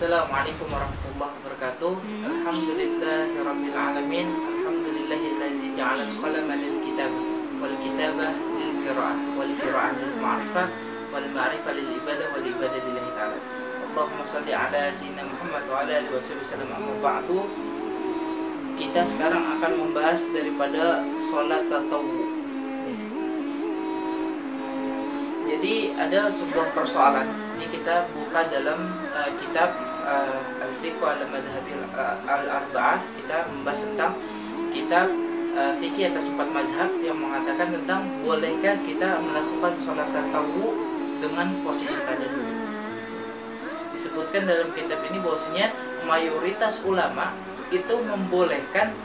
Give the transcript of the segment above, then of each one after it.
Assalamualaikum warahmatullahi wabarakatuh. Alhamdulillahirabbil alamin. Alhamdulillahillazi ja'ala al-qalama lil kitab wal kitaba lil qira'ah wal qira'ah lil ma'rifah wal ma'rifah lil ibadah wal ibadah lillahi ta'ala. Allahumma shalli ala sayyidina Muhammad wa ala alihi wasallam. Amma ba'du. Kita sekarang akan membahas daripada salat tatawwu. Jadi ada sebuah persoalan. Ini kita buka dalam kitab Al-Fiqh al-Madhabil al-Arba'ah. Kita membahas tentang kitab fikih atas 4 mazhab yang mengatakan tentang bolehkah kita melakukan sholat tatawwu dengan posisi tada duduk. Disebutkan dalam kitab ini bahwasanya mayoritas ulama itu membolehkan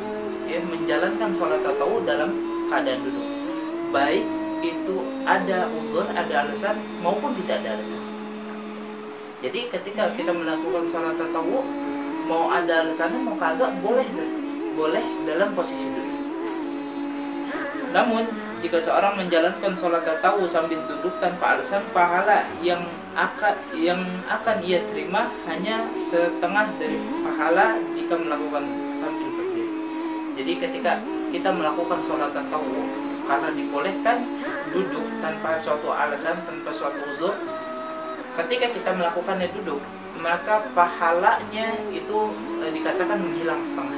menjalankan sholat tatawwu dalam keadaan duduk, baik itu ada uzur, ada alasan maupun tidak ada alasan. Jadi ketika kita melakukan sholat tatawwu, mau ada alasannya mau kagak boleh dalam posisi duduk. Namun jika seorang menjalankan sholat tatawwu sambil duduk tanpa alasan, pahala yang akan ia terima hanya setengah dari pahala jika melakukan sambil berdiri. Jadi ketika kita melakukan sholat tatawwu karena dibolehkan duduk tanpa suatu alasan, tanpa suatu uzur, ketika kita melakukannya duduk, maka pahalanya itu dikatakan menghilang setengah.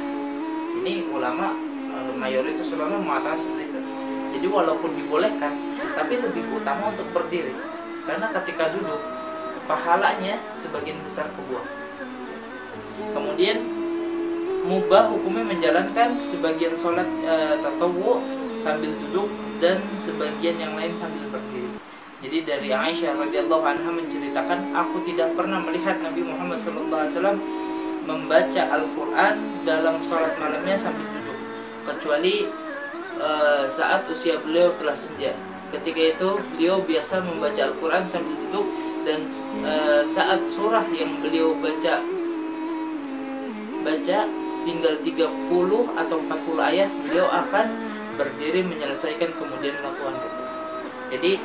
Ini ulama, mayoritas ulama mengatakan seperti itu. Jadi walaupun dibolehkan, tapi lebih utama untuk berdiri, karena ketika duduk pahalanya sebagian besar kebuang. Kemudian mubah hukumnya menjalankan sebagian sholat tatawwu sambil duduk dan sebagian yang lain sambil berdiri. Jadi dari Aisyah radhiyallahu anha menceritakan, aku tidak pernah melihat Nabi Muhammad SAW membaca Al-Quran dalam sholat malamnya sambil duduk, kecuali saat usia beliau telah senja. Ketika itu beliau biasa membaca Al-Quran sambil duduk, dan saat surah yang beliau baca tinggal 30 atau 40 ayat, beliau akan berdiri menyelesaikan kemudian melakukan rukuk. Jadi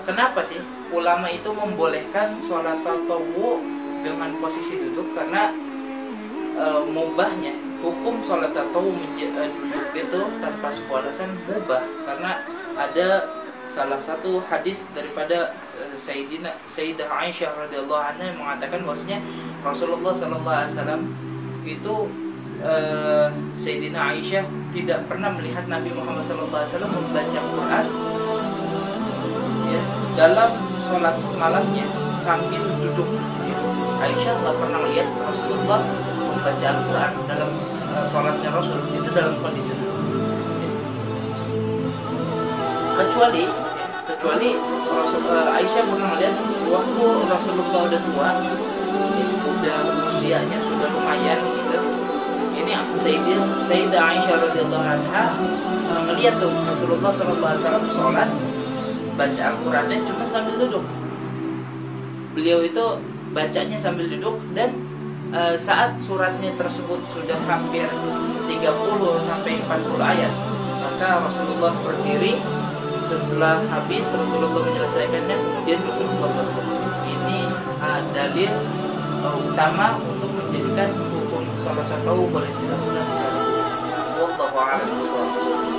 kenapa sih ulama itu membolehkan sholat tatawwu dengan posisi duduk? Karena mubahnya hukum sholat tatawwu duduk itu tanpa sebuah alasan mubah, karena ada salah satu hadis daripada Sayyidah Aisyah radhiyallahu anha yang mengatakan bahwasanya Rasulullah SAW itu Sayyidina Aisyah tidak pernah melihat Nabi Muhammad SAW membaca Quran dalam sholat malamnya sambil duduk. Aisyah nggak pernah lihat Rasulullah membaca Al-Quran dalam sholatnya Rasul itu dalam kondisi duduk. Kecuali Aisyah pernah melihat waktu Rasulullah udah tua, udah usianya sudah lumayan gitu. Ini Sayyidah Aisyah radhiyallahu anha melihat tuh Rasulullah SAW sholat baca Al-Qurannya cuma sambil duduk. Beliau itu bacanya sambil duduk, dan saat suratnya tersebut sudah hampir 30 sampai 40 ayat, maka Rasulullah berdiri. Setelah habis Rasulullah menyelesaikannya, kemudian Rasulullah berdiri. Ini dalil utama untuk menjadikan hukum sholat tatawwu boleh dilakukan secara wallahu a'lam bishawab.